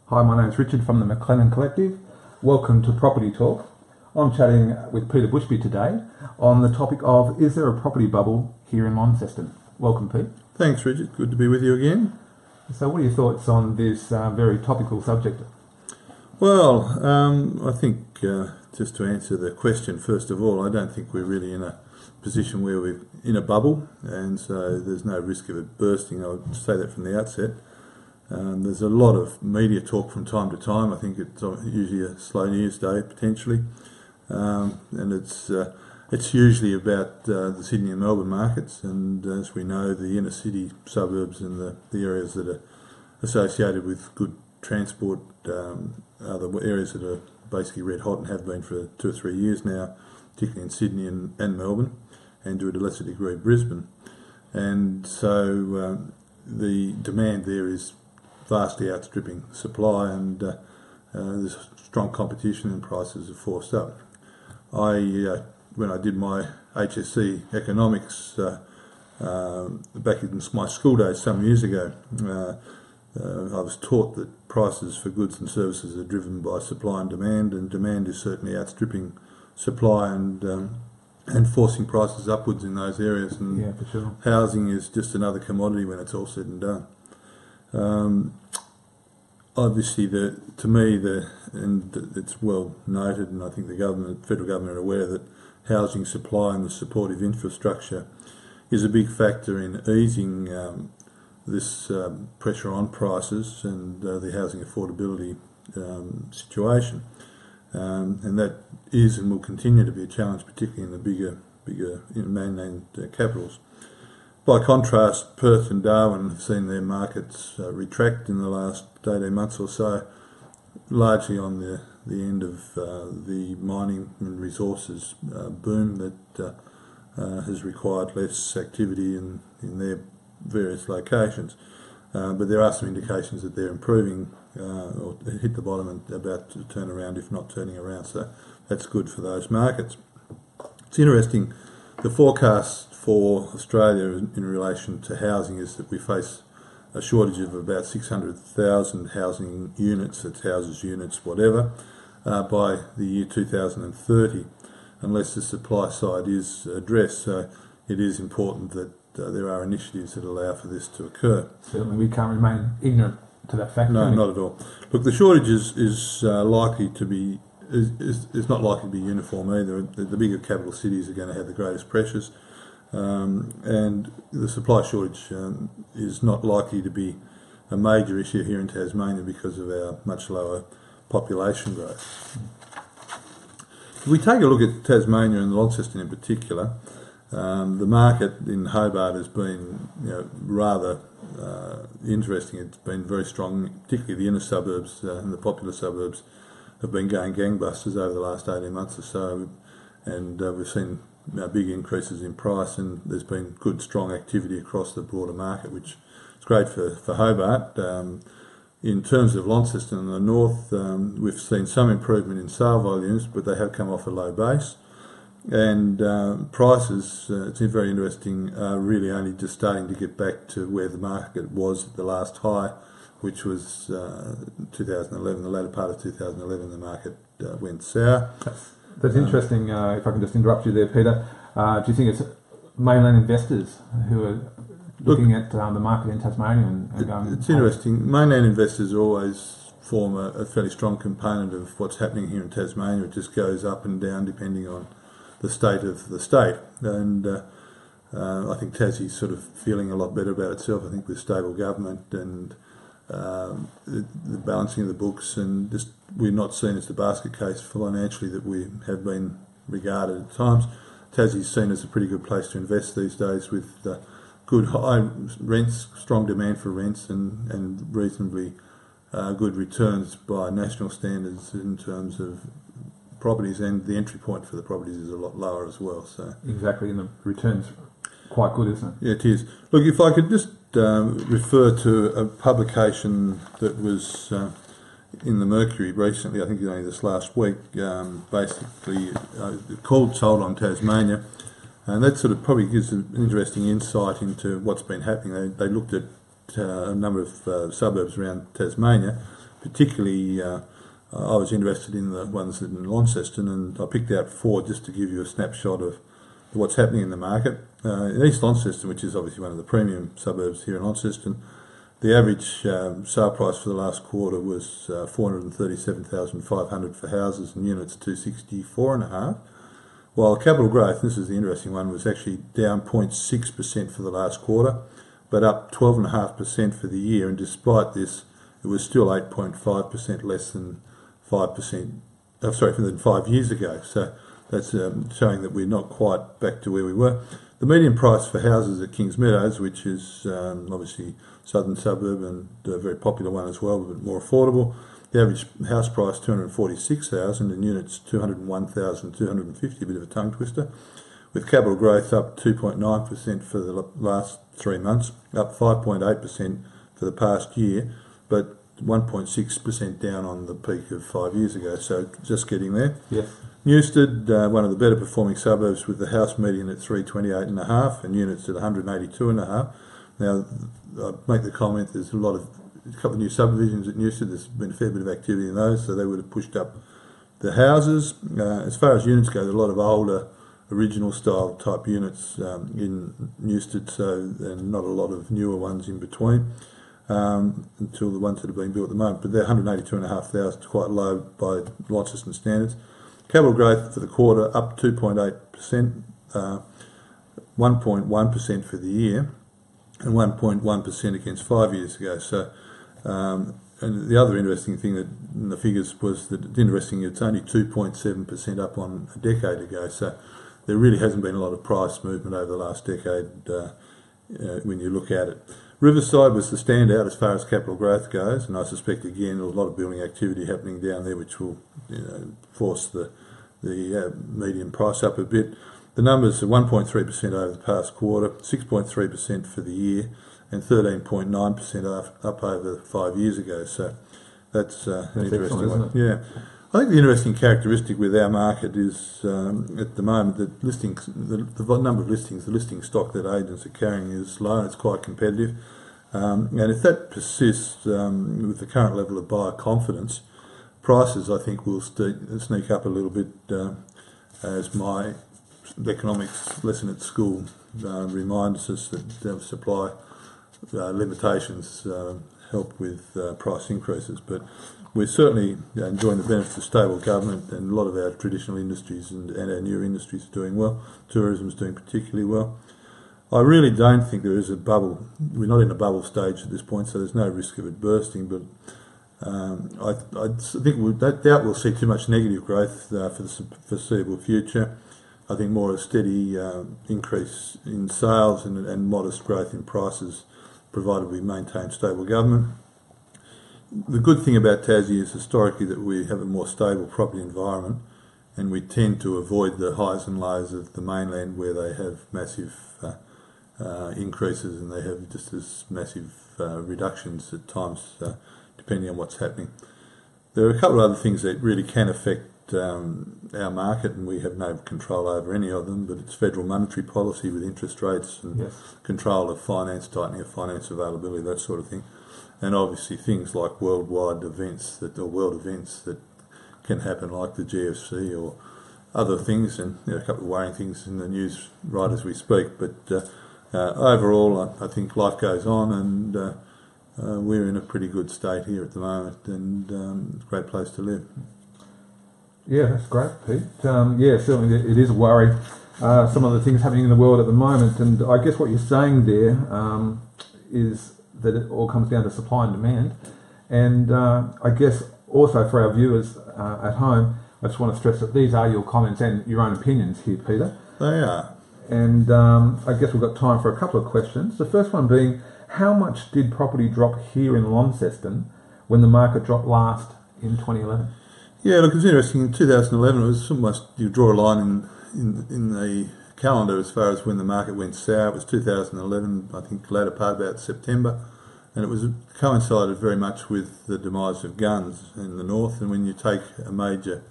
Hi, my name is Richard from the McLennan Collective. Welcome to Property Talk. I'm chatting with Peter Bushby today on the topic of, is there a property bubble here in Launceston? Welcome, Pete. Thanks, Richard. Good to be with you again. So what are your thoughts on this very topical subject? Well, I think just to answer the question, first of all, I don't think we're really in a position where we're in a bubble, and so there's no risk of it bursting. I would say that from the outset. There's a lot of media talk from time to time. I think it's usually a slow news day, potentially, and it's usually about the Sydney and Melbourne markets, and as we know, the inner city suburbs and the areas that are associated with good transport are the areas that are basically red hot and have been for 2 or 3 years now, particularly in Sydney and Melbourne, and to a lesser degree Brisbane. And so the demand there is vastly outstripping supply, and there's strong competition and prices are forced up. When I did my HSC economics back in my school days some years ago, I was taught that prices for goods and services are driven by supply and demand is certainly outstripping supply and forcing prices upwards in those areas. And yeah, for sure. Housing is just another commodity when it's all said and done. Obviously, and it's well noted, and I think the federal government are aware that housing supply and the supportive infrastructure is a big factor in easing this pressure on prices and the housing affordability situation, and that is and will continue to be a challenge, particularly in the bigger mainland capitals. By contrast, Perth and Darwin have seen their markets retract in the last 18 months or so, largely on the end of the mining and resources boom that has required less activity in their various locations. But there are some indications that they're improving or hit the bottom and about to turn around, if not turning around, so that's good for those markets. It's interesting, the forecast for Australia in relation to housing is that we face a shortage of about 600,000 housing units, that's houses, units, whatever, by the year 2030, unless the supply side is addressed. So it is important that there are initiatives that allow for this to occur. Certainly, we can't remain ignorant to that fact. No, not at all. Look, the shortage is likely to be is not likely to be uniform either. The bigger capital cities are going to have the greatest pressures. And the supply shortage is not likely to be a major issue here in Tasmania because of our much lower population growth. If we take a look at Tasmania and Launceston in particular, the market in Hobart has been rather interesting. It's been very strong, particularly the inner suburbs and the popular suburbs have been going gangbusters over the last 18 months or so, and we've seen big increases in price, and there's been good strong activity across the broader market, which is great for Hobart. In terms of Launceston in the north, we've seen some improvement in sale volumes, but they have come off a low base, and prices, it's very interesting, are really only just starting to get back to where the market was at the last high, which was 2011, the latter part of 2011. The market went sour. That's interesting. If I can just interrupt you there, Peter. Do you think it's mainland investors who are looking at the market in Tasmania and going? It's interesting. Mainland investors always form a fairly strong component of what's happening here in Tasmania. It just goes up and down depending on the state of the state. And I think Tassie's sort of feeling a lot better about itself. I think with stable government and the balancing of the books, and just we're not seen as the basket case financially that we have been regarded at times. Tassie's seen as a pretty good place to invest these days, with good high rents, strong demand for rents, and reasonably good returns by national standards in terms of properties, and the entry point for the properties is a lot lower as well. So exactly, and the returns quite good, isn't it? Yeah, it is. Look, if I could just refer to a publication that was in the Mercury recently, I think only this last week, basically called Sold on Tasmania, and that sort of probably gives an interesting insight into what's been happening. They looked at a number of suburbs around Tasmania, particularly I was interested in the ones in Launceston, and I picked out 4 just to give you a snapshot of what's happening in the market. In East Launceston, which is obviously one of the premium suburbs here in Launceston, the average sale price for the last quarter was 437,500 for houses and units 264.5. While capital growth, this is the interesting one, was actually down 0.6% for the last quarter, but up 12.5% for the year. And despite this, it was still 8.5% less than 5%. Than 5 years ago. So that's showing that we're not quite back to where we were. The median price for houses at Kings Meadows, which is obviously southern suburb and a very popular one as well, but more affordable. The average house price 246,000 and units 201,250, a bit of a tongue twister, with capital growth up 2.9% for the last 3 months, up 5.8% for the past year, but 1.6% down on the peak of 5 years ago. So just getting there. Yes. Newstead, one of the better performing suburbs, with the house median at 328.5 and units at 182.5. Now, I make the comment there's a couple of new subdivisions at Newstead. There's been a fair bit of activity in those, so they would have pushed up the houses. As far as units go, there are a lot of older, original style type units in Newstead, and not a lot of newer ones in between, until the ones that are being built at the moment. But they're 182,500, quite low by Launceston standards. Capital growth for the quarter up 2.8%, 1.1% for the year, and 1.1% against 5 years ago. So, and the other interesting thing that in the figures was that it's only 2.7% up on a decade ago. So there really hasn't been a lot of price movement over the last decade when you look at it. Riverside was the standout as far as capital growth goes, and I suspect again there's a lot of building activity happening down there, which will force the median price up a bit. The numbers are 1.3% over the past quarter, 6.3% for the year, and 13.9% up over 5 years ago. So that's interesting, isn't it? Yeah. I think the interesting characteristic with our market is at the moment that the number of listings, the listing stock that agents are carrying is low, and it's quite competitive. And if that persists with the current level of buyer confidence, prices I think will sneak up a little bit, as my economics lesson at school reminds us that supply limitations help with price increases. But we're certainly enjoying the benefits of stable government, and a lot of our traditional industries and our newer industries are doing well. Tourism is doing particularly well. I really don't think there is a bubble. We're not in a bubble stage at this point, so there's no risk of it bursting. But I think doubt we'll see too much negative growth for the foreseeable future. I think more a steady increase in sales and modest growth in prices, provided we maintain stable government. The good thing about Tassie is historically that we have a more stable property environment, and we tend to avoid the highs and lows of the mainland, where they have massive increases and they have just as massive reductions at times, depending on what's happening. There are a couple of other things that really can affect our market, and we have no control over any of them, but it's federal monetary policy with interest rates and Yes. control of finance, tightening of finance availability, that sort of thing. And obviously things like world events that can happen, like the GFC or other things, and a couple of worrying things in the news right as we speak. But overall, I think life goes on, and we're in a pretty good state here at the moment, and it's a great place to live. Yeah, that's great, Pete. Yeah, certainly it is a worry, some of the things happening in the world at the moment, and I guess what you're saying there is that it all comes down to supply and demand. And I guess also for our viewers at home, I just want to stress that these are your comments and your own opinions here, Peter. They are. And I guess we've got time for a couple of questions. The first one being, how much did property drop here in Launceston when the market dropped last in 2011? Yeah, look, it's interesting. In 2011, it was almost, you draw a line in the calendar as far as when the market went sour. It was 2011, I think, later part about September, and it was coincided very much with the demise of guns in the north. And when you take a major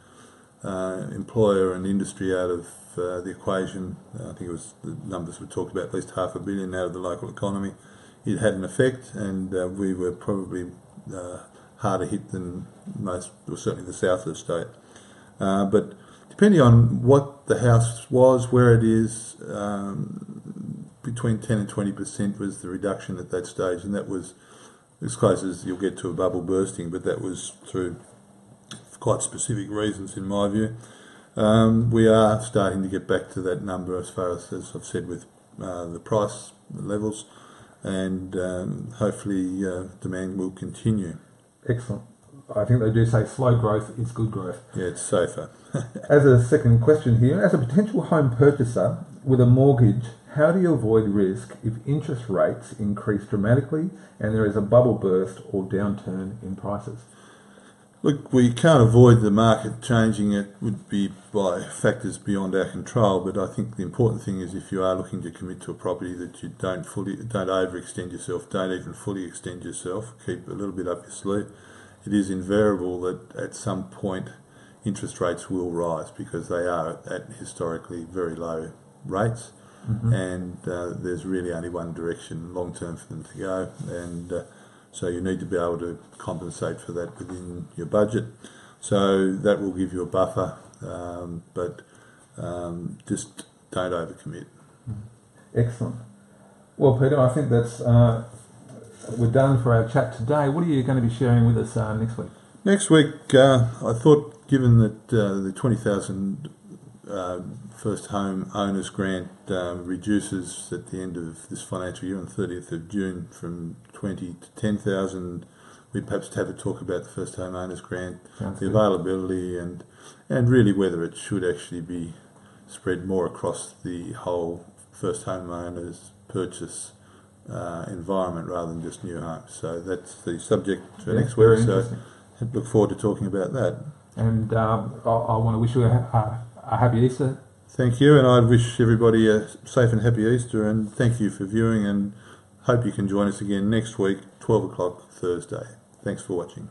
employer and industry out of the equation, I think it was the numbers we talked about, at least $500 million out of the local economy, it had an effect, and we were probably harder hit than most, or certainly the south of the state. But depending on what the house was, where it is, between 10 and 20% was the reduction at that stage, and that was as close as you'll get to a bubble bursting, but that was through quite specific reasons in my view. We are starting to get back to that number as far as I've said, with the price levels, and hopefully demand will continue. Excellent. I think they do say slow growth is good growth. Yeah, it's safer. As a second question here, as a potential home purchaser with a mortgage, how do you avoid risk if interest rates increase dramatically and there is a bubble burst or downturn in prices? Look, we can't avoid the market changing. It would be by factors beyond our control, but I think the important thing is, if you are looking to commit to a property, that you don't overextend yourself, don't even fully extend yourself, keep a little bit up your sleeve. It is invariable that at some point interest rates will rise, because they are at historically very low rates, and there's really only one direction long term for them to go, and so you need to be able to compensate for that within your budget. So that will give you a buffer, but just don't overcommit. Excellent. Well, Peter, I think that's we're done for our chat today. What are you going to be sharing with us next week? Next week, I thought, given that the 20,000 first home owners grant reduces at the end of this financial year on 30th of June from 20 to 10,000, we'd perhaps have a talk about the first home owners grant, the availability, and really whether it should actually be spread more across the whole first home owners purchase environment rather than just new homes. So that's the subject for next week. So I look forward to talking about that. And I want to wish you a happy Easter. Thank you, and I'd wish everybody a safe and happy Easter, and thank you for viewing, and hope you can join us again next week, 12 o'clock Thursday. Thanks for watching.